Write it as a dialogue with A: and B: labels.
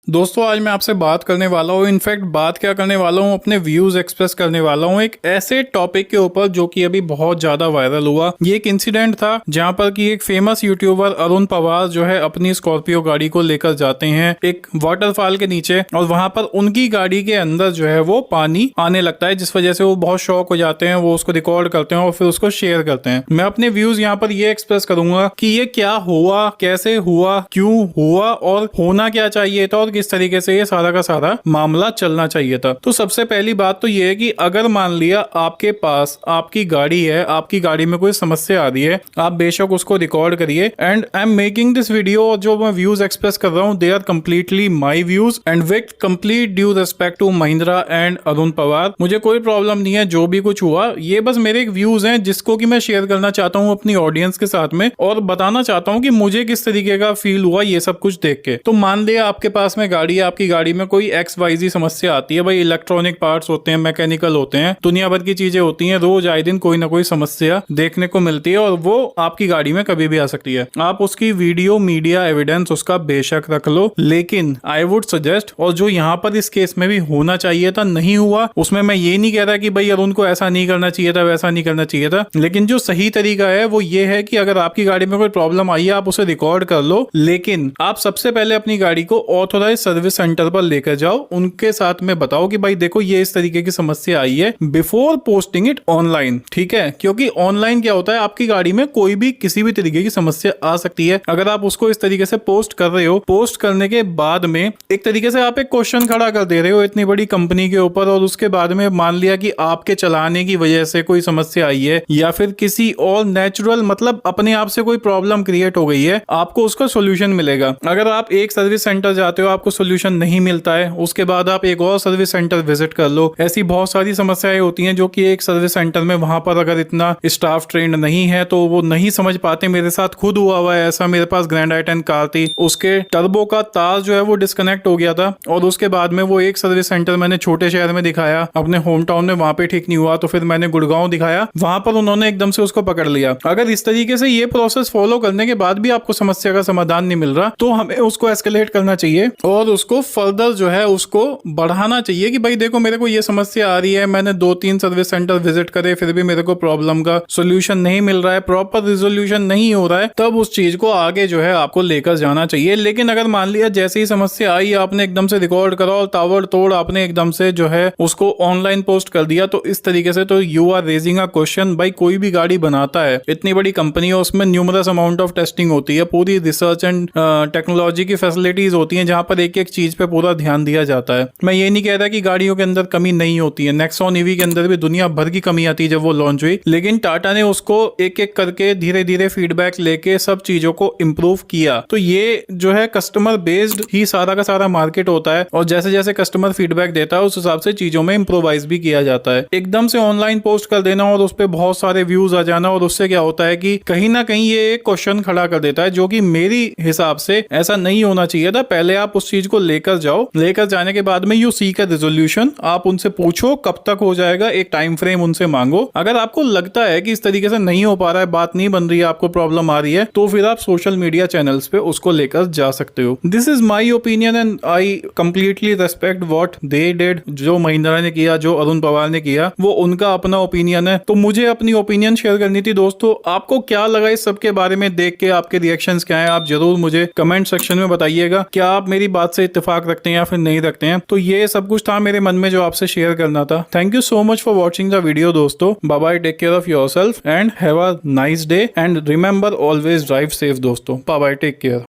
A: दोस्तों आज मैं आपसे बात करने वाला हूँ, इनफैक्ट बात क्या करने वाला हूँ, अपने व्यूज एक्सप्रेस करने वाला हूँ एक ऐसे टॉपिक के ऊपर जो कि अभी बहुत ज्यादा वायरल हुआ। ये एक इंसिडेंट था जहाँ पर कि एक फेमस यूट्यूबर अरुण पवार जो है अपनी स्कॉर्पियो गाड़ी को लेकर जाते हैं एक वाटरफॉल के नीचे, और वहां पर उनकी गाड़ी के अंदर जो है वो पानी आने लगता है, जिस वजह से वो बहुत शॉक हो जाते हैं। वो उसको रिकॉर्ड करते हैं और फिर उसको शेयर करते हैं। मैं अपने व्यूज यहाँ पर ये एक्सप्रेस करूंगा कि ये क्या हुआ, कैसे हुआ, क्यों हुआ और होना क्या चाहिए था और किस तरीके से ये सारा का सारा मामला चलना चाहिए था। तो सबसे पहली बात तो ये है कि अगर मान लिया आपके पास आपकी गाड़ी है, आपकी गाड़ी में कोई समस्या आ रही है, आप बेशक उसको रिकॉर्ड करिए। And I am making this video, जो मैं व्यूज एक्सप्रेस कर रहा हूँ they are completely my views and with complete due respect to Mahindra and Arun Pawar. मुझे कोई प्रॉब्लम नहीं है जो भी कुछ हुआ, ये बस मेरे एक व्यूज हैं जिसको कि मैं शेयर करना चाहता हूँ अपनी ऑडियंस के साथ में और बताना चाहता हूँ कि मुझे किस तरीके का फील हुआ ये सब कुछ देख के। तो मान लिया आपके पास में गाड़ी, आपकी गाड़ी में कोई XYZ समस्या आती है। भाई इलेक्ट्रॉनिक पार्ट्स होते हैं, मैकेनिकल होते हैं, दुनिया भर की चीजें होती हैं, रोज आए दिन कोई ना कोई समस्या देखने को मिलती है और वो आपकी गाड़ी में कभी भी आ सकती है। आप उसकी वीडियो मीडिया एविडेंस उसका बेशक रख लो, लेकिन आई वुड सजेस्ट, और जो यहाँ पर इस केस में भी होना चाहिए था नहीं हुआ, उसमें मैं ये नहीं कह रहा कि भाई अरुण को ऐसा नहीं करना चाहिए था, वैसा नहीं करना चाहिए था, लेकिन जो सही तरीका है वो ये है कि अगर आपकी गाड़ी में कोई प्रॉब्लम आई है आप उसे रिकॉर्ड कर लो, लेकिन आप सबसे पहले अपनी गाड़ी को ऑथोराइज सर्विस सेंटर पर लेकर जाओ। उनके साथ में बताओ कि भाई देखो ये इस तरीके की समस्या आई है, बिफोर पोस्टिंग इट ऑनलाइन। ठीक है, क्योंकि ऑनलाइन क्या होता है, आपकी गाड़ी में कोई भी किसी भी तरीके की समस्या आ सकती है। अगर आप उसको इस तरीके से पोस्ट कर रहे हो, पोस्ट करने के बाद में एक तरीके से आप एक क्वेश्चन खड़ा कर दे रहे हो इतनी बड़ी कंपनी के ऊपर, और उसके बाद में मान लिया कि आपके चलाने की वजह से कोई समस्या आई है या फिर किसी और नेचुरल मतलब अपने आप से कोई प्रॉब्लम क्रिएट हो गई है, आपको उसका सोल्यूशन मिलेगा। अगर आप एक सर्विस सेंटर जाते हो आपको सोल्यूशन नहीं मिलता है, उसके बाद आप एक और सर्विस सेंटर विजिट कर लो। ऐसी बहुत सारी समस्याएं होती हैं जो कि एक सर्विस सेंटर में वहां पर अगर इतना स्टाफ ट्रेंड नहीं है तो वो नहीं समझ पाते। मेरे साथ खुद हुआ है ऐसा। मेरे पास ग्रैंड आई10 कार थी, उसके टर्बो का तार जो है वो डिस्कनेक्ट हो गया था और उसके बाद में वो एक सर्विस सेंटर मैंने छोटे शहर में दिखाया, अपने होम टाउन में, वहां पे ठीक नहीं हुआ तो फिर मैंने गुड़गांव दिखाया, वहां पर उन्होंने एकदम से उसको पकड़ लिया। अगर इस तरीके से ये प्रोसेस फॉलो करने के बाद भी आपको समस्या का समाधान नहीं मिल रहा तो हमें उसको एस्केलेट करना चाहिए और उसको फर्दर जो है उसको बढ़ाना चाहिए कि भाई देखो मेरे को ये समस्या आ रही है, मैंने 2-3 सर्विस सेंटर विजिट करे फिर भी मेरे को प्रॉब्लम का सोल्यूशन नहीं मिल रहा है, प्रॉपर रिजोल्यूशन नहीं हो रहा है, तब उस चीज को आगे जो है आपको लेकर जाना चाहिए। लेकिन अगर मान लिया जैसे ही समस्या आई आपने एकदम से रिकॉर्ड करा और ताबड़तोड़ आपने एकदम से जो है उसको ऑनलाइन पोस्ट कर दिया, तो इस तरीके से तो you are raising a question. भाई कोई भी गाड़ी बनाता है, इतनी बड़ी कंपनी है, उसमें न्यूमरस अमाउंट ऑफ टेस्टिंग होती है, पूरी रिसर्च एंड टेक्नोलॉजी की फैसिलिटीज होती है जहां पर एक एक चीज पे पूरा ध्यान दिया जाता है। मैं ये नहीं कह रहा कि गाड़ियों के अंदर कमी नहीं होती है, नेक्सॉन ईवी के अंदर भी दुनिया भर की कमी आती है जब वो लॉन्च हुई, लेकिन टाटा ने उसको एक एक करके धीरे धीरे फीडबैक लेके सब चीजों को इम्प्रूव किया। तो ये जो है कस्टमर बेस्ड ही सारा का सारा मार्केट होता है और जैसे जैसे कस्टमर फीडबैक देता है उस हिसाब से चीजों में इम्प्रोवाइज भी किया जाता है। एकदम से ऑनलाइन पोस्ट कर देना और उस पर बहुत सारे व्यूज आ जाना, और उससे क्या होता है कि कहीं ना कहीं ये एक क्वेश्चन खड़ा कर देता है, जो कि मेरी हिसाब से ऐसा नहीं होना चाहिए था। पहले आप उस चीज को लेकर जाओ, लेकर जाने के बाद में यू सीक अ रिजोल्यूशन, आप उनसे पूछो कब तक हो जाएगा, एक टाइम फ्रेम उनसे मांगो। अगर आपको लगता है कि इस तरीके से नहीं हो पा रहा है, बात नहीं बन रही है, आपको प्रॉब्लम आ रही है, तो फिर आप सोशल मीडिया चैनल्स पे उसको लेकर जा सकते हो। This is my opinion and I completely respect what they did. जो महिंद्रा ने किया, जो अरुण पवार ने किया, वो उनका अपना ओपिनियन है। तो मुझे अपनी ओपिनियन शेयर करनी थी। दोस्तों आपको क्या लगा इस सब के बारे में देख के, आपके रिएक्शंस क्या है, आप जरूर मुझे कमेंट सेक्शन में बताइएगा। क्या आप मेरी बात से इत्तेफाक रखते हैं या फिर नहीं रखते हैं। तो ये सब कुछ था मेरे मन में जो आपसे शेयर करना था। Thank you so much for watching the video दोस्तों। Bye bye, take care of yourself and have a nice day and remember always drive safe दोस्तों। Bye bye, take care.